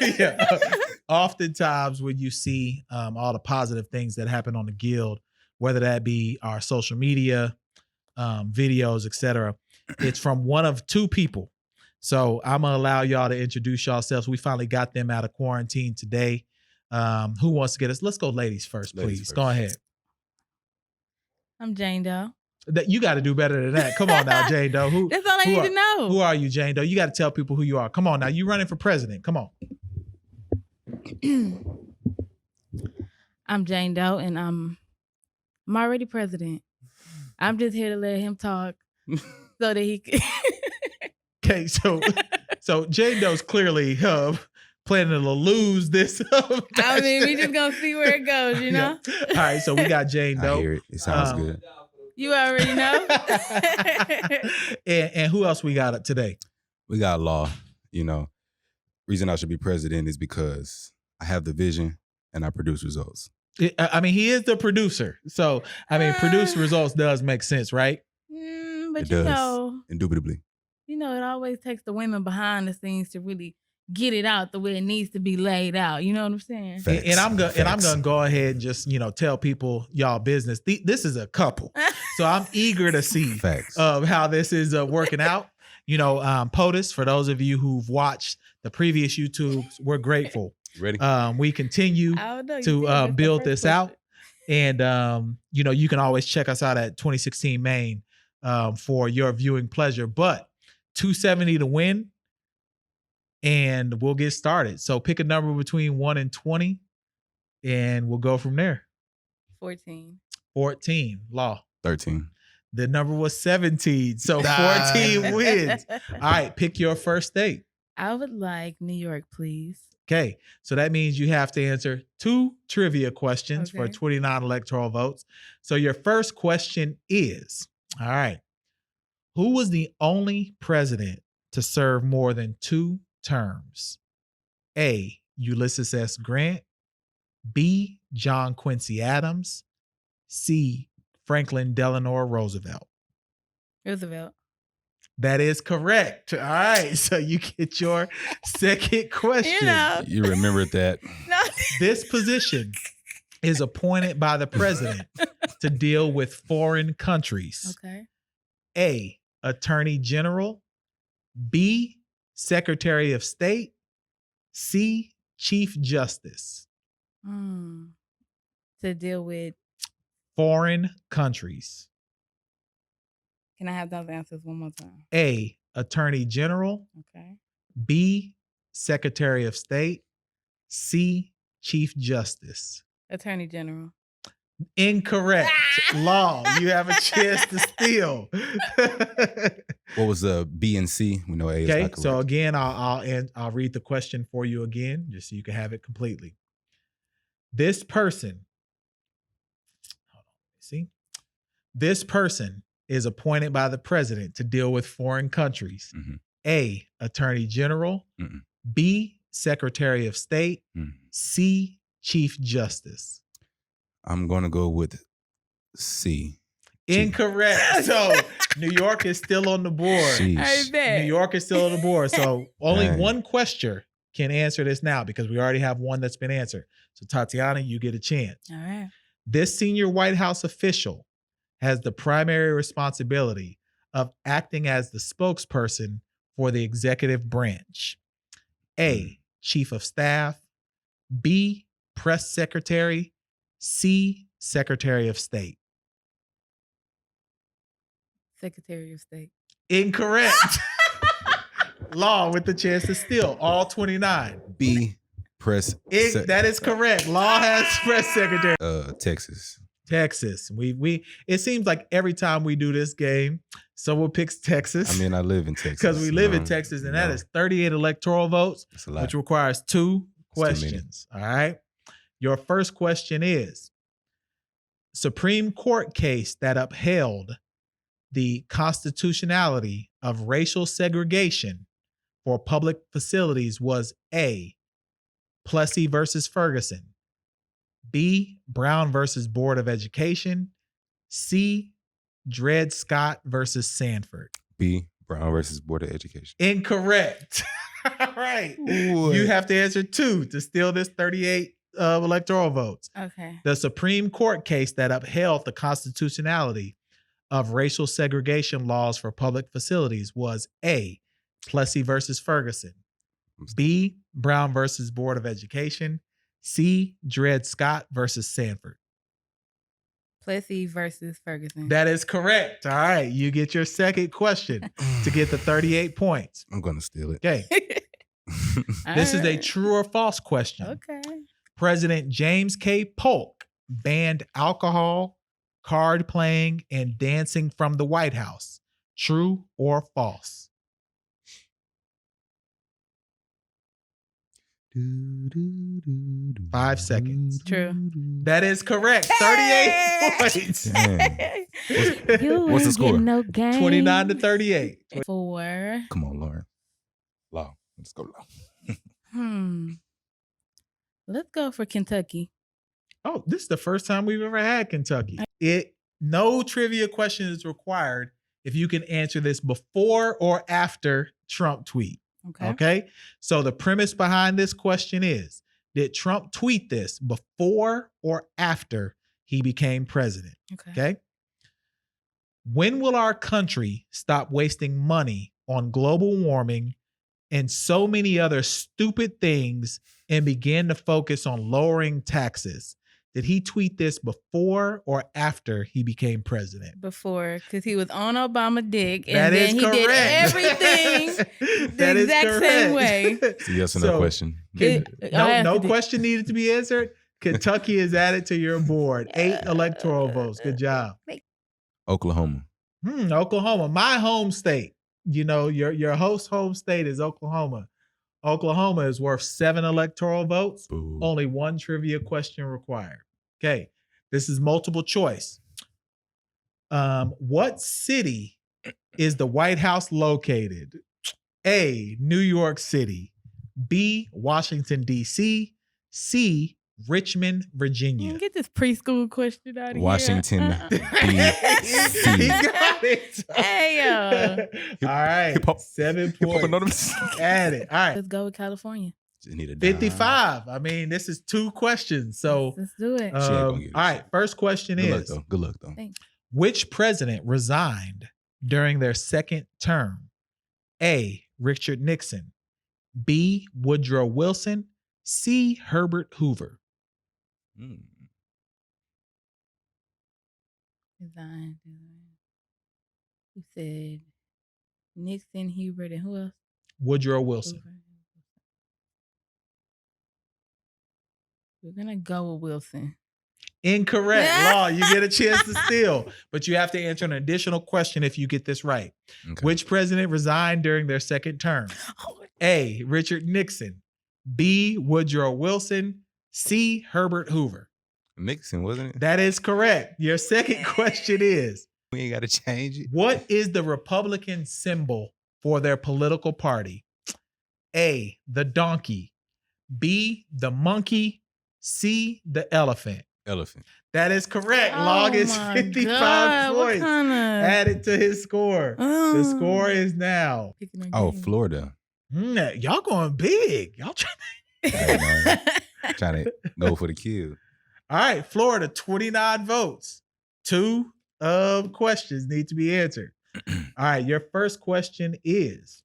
Yeah. Oftentimes when you see all the positive things that happen on the guild, whether that be our social media, videos, etc., it's from one of two people. So I'm gonna allow y'all to introduce yourselves. We finally got them out of quarantine today. Who wants to get us? Let's go ladies first, please. Ladies first. Go ahead. I'm Jane Doe. That you got to do better than that. Come on now, Jane Doe. That's all I need to know. Who are you, Jane Doe? You got to tell people who you are. Come on now. You running for president. Come on. I'm Jane Doe, and I'm already president. I'm just here to let him talk so that he can. Okay, so Jane Doe's clearly planning to lose this. I mean, we just gonna see where it goes, you know. Yeah. All right, so we got Jane Doe. I hear it. It sounds good. You already know. and who else we got today? We got Law. You know, reason I should be president is because I have the vision and I produce results. I mean, he is the producer, so I mean, produce results does make sense, right? But It you does. know, Indubitably. you know, it always takes the women behind the scenes to really get it out the way it needs to be laid out. You know what I'm saying? Facts. And I'm Facts. gonna go ahead and just tell people y'all business. This is a couple, so I'm eager to see Facts. how this is working out. POTUS, for those of you who've watched the previous YouTubes, we're grateful. Ready? We continue to build this out, and you can always check us out at 2016 Maine for your viewing pleasure. But 270 to win. And we'll get started. So pick a number between 1 and 20, and we'll go from there. 14. 14, Law. 13. The number was 17, so 14 wins. All right, pick your first state. I would like New York, please. Okay, so that means you have to answer 2 trivia questions for 29 electoral votes. So your first question is, all right, who was the only president to serve more than 2 terms? A, Ulysses S. Grant. B, John Quincy Adams. C, Franklin Delano Roosevelt. Roosevelt. That is correct. All right, so you get your second question. You remembered that. No. This position is appointed by the president to deal with foreign countries. Okay. A, Attorney General. B, Secretary of State. C, Chief Justice. To deal with Foreign countries. Can I have those answers one more time? A, Attorney General. Okay. B, Secretary of State. C, Chief Justice. Attorney General. Incorrect. Law, you have a chance to steal. What was B and C? We know A is not correct. So again, I'll read the question for you again, just so you can have it completely. This person, this person is appointed by the president to deal with foreign countries. Mm-hmm. A, Attorney General. Mm-mm. B, Secretary of State. Mm. C, Chief Justice. I'm going to go with C. Incorrect. So New York is still on the board. I bet. New York is still on the board. So only one question can answer this now because we already have one that's been answered. So Tatiana, you get a chance. All right. This senior White House official has the primary responsibility of acting as the spokesperson for the executive branch. A, Chief of Staff. B, Press Secretary. C, Secretary of State. Secretary of State. Incorrect. Law with the chance to steal all 29. B, Press. That is correct. Law has Press Secretary. Texas. Texas. We it seems like every time we do this game, someone picks Texas. I mean, I live in Texas. Because we live in Texas, and that is 38 electoral votes, which requires 2 questions. All right. Your first question is, Supreme Court case that upheld the constitutionality of racial segregation for public facilities was A, Plessy versus Ferguson. B, Brown versus Board of Education. C, Dred Scott versus Sanford. B, Brown versus Board of Education. Incorrect. All right. What? You have to answer 2 to steal this 38 electoral votes. Okay. The Supreme Court case that upheld the constitutionality of racial segregation laws for public facilities was A, Plessy versus Ferguson, B, Brown versus Board of Education, C, Dred Scott versus Sanford. Plessy versus Ferguson. That is correct. All right. You get your second question to get the 38 points. I'm going to steal it. Okay. This is a true or false question. Okay. President James K. Polk banned alcohol, card playing, and dancing from the White House. True or false? Do, 5 seconds. True. That is correct. 38 points. Dang. What's the score? No game. 29 to 38. 4. Come on, Lauren. Law. Let's go, Law. Let's go for Kentucky. Oh, this is the first time we've ever had Kentucky. No trivia question is required if you can answer this before or after Trump tweet. Okay. So the premise behind this question is, did Trump tweet this before or after he became president? Okay. When will our country stop wasting money on global warming and so many other stupid things and begin to focus on lowering taxes? Did he tweet this before or after he became president? Before, because he was on Obama dick, and That then is he correct. did everything That the is exact same correct. way. It's a yes or no question. No question needed to be answered. Kentucky is added to your board. 8 electoral votes. Good job. Oklahoma. Oklahoma, my home state. You know, your host home state is Oklahoma. Oklahoma is worth 7 electoral votes. Boo. Only 1 trivia question required. Okay, this is multiple choice. What city is the White House located? A, New York City. B, Washington, D.C. C, Richmond, Virginia. Get this preschool question out of Washington, here. D.C. He got it. Hey, All right, 7 points. Add it. All right. let's go with California. Just need a dime. 55. I mean, this is 2 questions. So, Let's do it. all right. First question Good luck, is, though. Good luck, though. Thanks. which president resigned during their second term? A, Richard Nixon. B, Woodrow Wilson. C, Herbert Hoover. Design. Who said Nixon, Hubert, and who else? Woodrow Wilson. Hoover. We're gonna go with Wilson. Incorrect. Law, you get a chance to steal, but you have to answer an additional question if you get this right. Okay. Which president resigned during their second term? A, Richard Nixon. B, Woodrow Wilson. C, Herbert Hoover. Nixon, wasn't it? That is correct. Your second question is, We ain't got to change it. what is the Republican symbol for their political party? A, the donkey. B, the monkey. C, the elephant. Elephant. That is correct. Oh Log is my 55 God, what points. kinda- Added to his score. The score is now. Picking a Oh, game. Florida. Y'all going big. Y'all trying. Trying to go for the kill. All right, Florida, 29 votes. 2 questions need to be answered. All right, your first question is,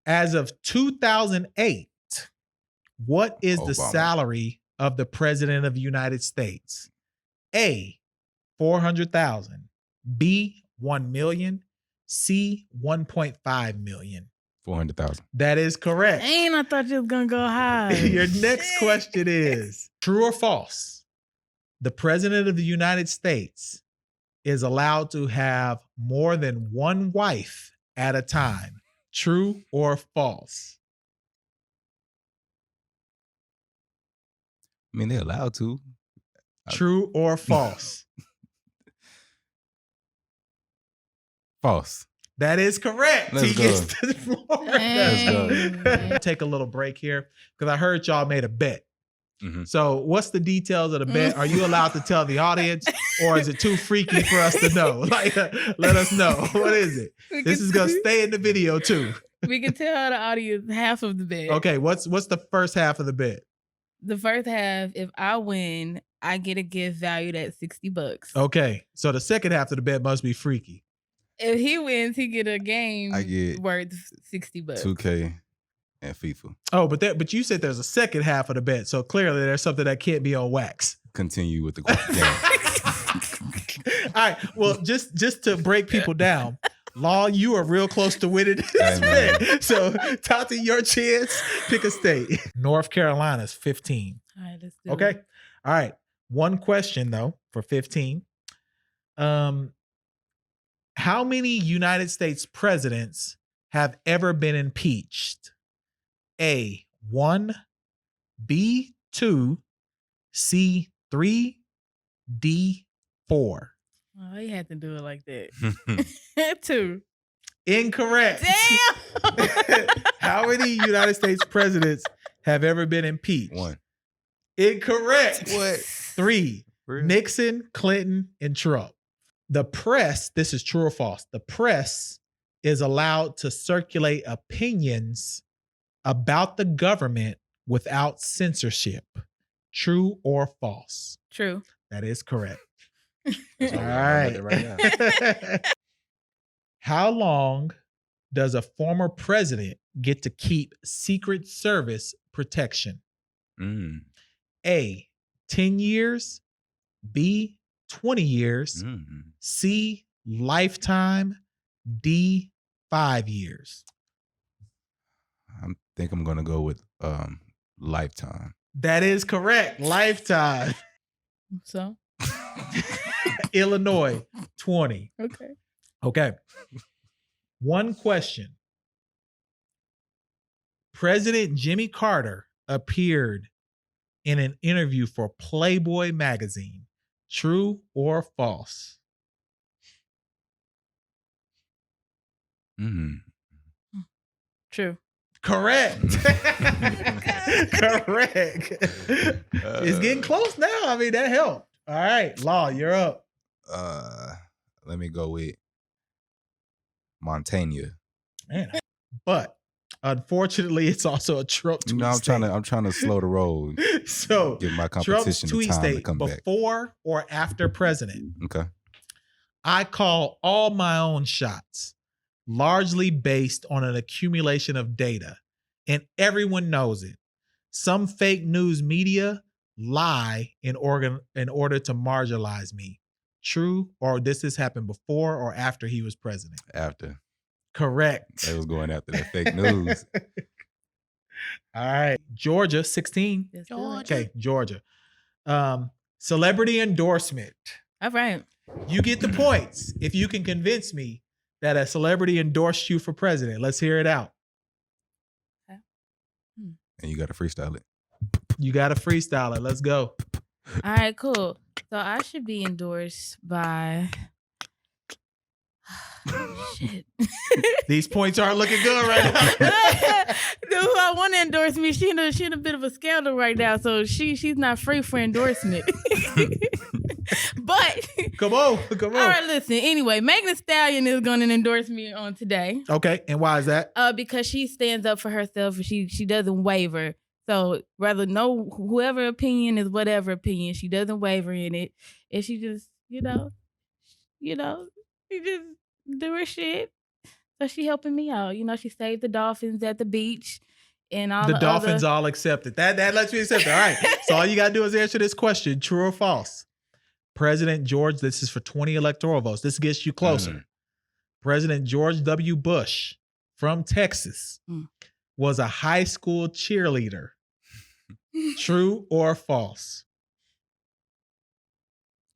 as of 2008, what is the Obama. salary of the President of the United States? A, 400,000. B, 1 million. C, 1.5 million. 400,000. That is correct. Dang, I thought you was gonna go high. Your next question is, true or false? The President of the United States is allowed to have more than 1 wife at a time. True or false? I mean, they're allowed to. True or false? False. That is correct. Let's He go. gets to Florida. Dang. Take a little break here because I heard y'all made a bet. Mhm. So what's the details of the bet? Are you allowed to tell the audience, or is it too freaky for us to know? Like, let us know. What is it? This is going to stay in the video too. We can tell the audience half of the bet. Okay, what's the first half of the bet? The first half, if I win, I get a gift valued at $60. Okay, so the second half of the bet must be freaky. If he wins, he get a game I get worth $60. 2K and FIFA. Oh, but you said there's a second half of the bet, so clearly there's something that can't be on wax. Continue with the game. All right. Well, just to break people down, Law, you are real close to winning this bet. So, Tati, your chance. Pick a state. North Carolina's 15. All right, let's do Okay. it. All right. One question though for 15. How many United States presidents have ever been impeached? A, 1, B, 2, C, 3, D, 4. Oh, he had to do it like that. 2. Incorrect. Damn. How many United States presidents have ever been impeached? 1. Incorrect. What? 3. Really? Nixon, Clinton, and Trump. The press, this is true or false, the press is allowed to circulate opinions about the government without censorship. True or false? True. That is correct. That's All what right. we're right now. How long does a former president get to keep Secret Service protection? A, 10 years, B, 20 years, C, lifetime, D, 5 years. I think I'm gonna go with lifetime. That is correct. Lifetime. So? Illinois, 20. Okay. Okay. One question. President Jimmy Carter appeared in an interview for Playboy magazine. True or false? True. Correct. Correct. It's getting close now. I mean, that helped. All right, Law, you're up. Let me go with Montana. Man, but unfortunately, it's also a Trump tweet. No, I'm state. trying to slow the roll. So give my Trump's competition the tweet time to state come back. before or after president. Okay. I call all my own shots, largely based on an accumulation of data, and everyone knows it. Some fake news media lie in order to marginalize me. True, or this has happened before or after he was president? After. Correct. They was going after that fake news. All right. Georgia, 16. Okay, Georgia. Celebrity endorsement. All right. You get the points if you can convince me that a celebrity endorsed you for president. Let's hear it out. And you got to freestyle it. You got to freestyle it. Let's go. All right, cool. So I should be endorsed by... Shit. These points aren't looking good right now. Who I want to endorse me, she in a bit of a scandal right now, so she's not free for endorsement. But come on. All right, listen. Anyway, Megan Thee Stallion is going to endorse me on today. Okay, and why is that? Because she stands up for herself and she doesn't waver. So rather know whoever opinion is whatever opinion, she doesn't waver in it, and she just she just do her shit. So she helping me out. She saved the dolphins at the beach and all the dolphins all accepted. That lets me accept it. All right. So all you gotta do is answer this question: true or false? President George, this is for 20 electoral votes. This gets you closer. President George W. Bush from Texas was a high school cheerleader. True or false?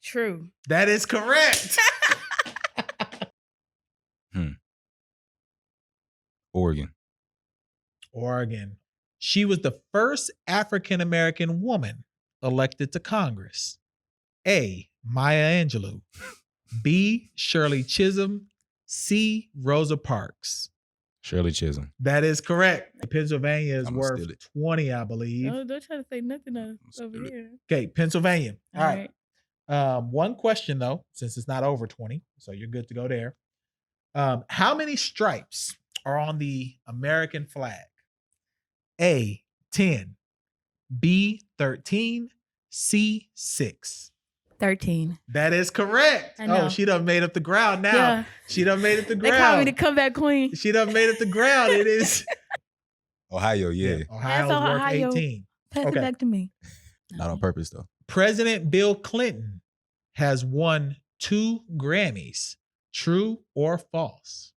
True. That is correct. Oregon. She was the first African-American woman elected to Congress. A, Maya Angelou. B, Shirley Chisholm. C, Rosa Parks. Shirley Chisholm. That is correct. Pennsylvania is worth 20, I believe. No, don't try to say nothing over here. Okay, Pennsylvania. All right. right. One question, though, since it's not over 20, so you're good to go there. How many stripes are on the American flag? A, 10, B, 13, C, 6. 13. That is correct. I know. Oh, she done made up the ground now. Yeah. She done made up the ground. They call me the comeback queen. She done made up the ground. It is Ohio, yeah. Ohio's That's worth Ohio. 18. Pass Okay. it back to me. Not on purpose, though. President Bill Clinton has won 2 Grammys. True or false?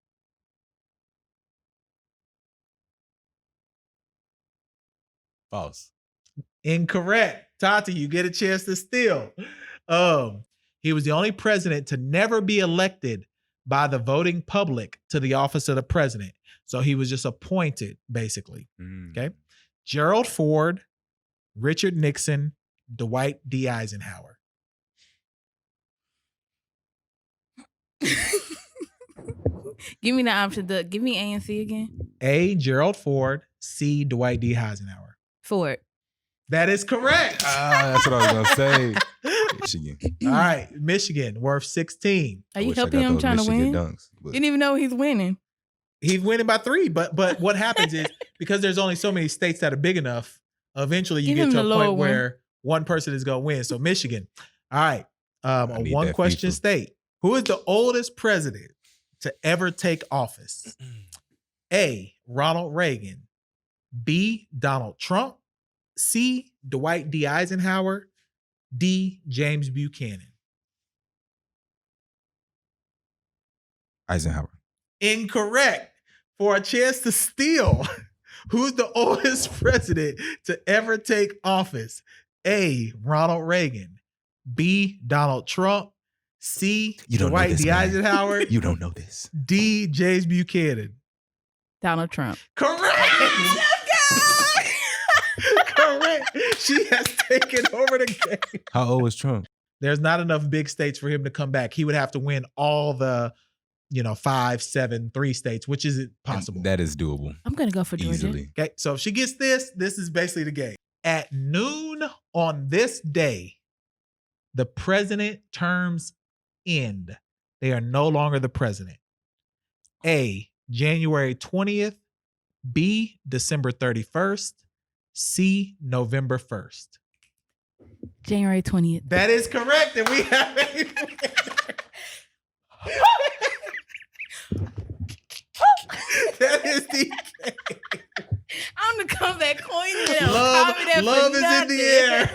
False. Incorrect. Tati, you get a chance to steal. He was the only president to never be elected by the voting public to the office of the president. So he was just appointed, basically. Okay. Gerald Ford, Richard Nixon, Dwight D. Eisenhower. Give me the option. Give me A and C again. A, Gerald Ford. C, Dwight D. Eisenhower. Ford. That is correct. That's what I was going to say. Michigan. All right. Michigan, worth 16. Are you helping him trying to win? Dunks, you didn't even know he's winning. He's winning by 3. But what happens is, because there's only so many states that are big enough, eventually you get to a point where one person is going to win. So Michigan. All right. A one question state. Who is the oldest president to ever take office? A, Ronald Reagan. B, Donald Trump. C, Dwight D. Eisenhower. D, James Buchanan. Eisenhower. Incorrect. For a chance to steal, who's the oldest president to ever take office? A, Ronald Reagan. B, Donald Trump. C, Dwight D. Eisenhower. You don't know this. D, James Buchanan. Donald Trump. Correct. Correct. She has taken over the game. How old was Trump? There's not enough big states for him to come back. He would have to win all the, 5, 7, 3 states, which isn't possible. That is doable. I'm going to go for Georgia. Easily. Okay, so if she gets this is basically the game. At noon on this day, the president terms end. They are no longer the president. A, January 20th. B, December 31st. C, November 1st. January 20th. That is correct. And we have a that is the I'm the comeback queen. love is in the air.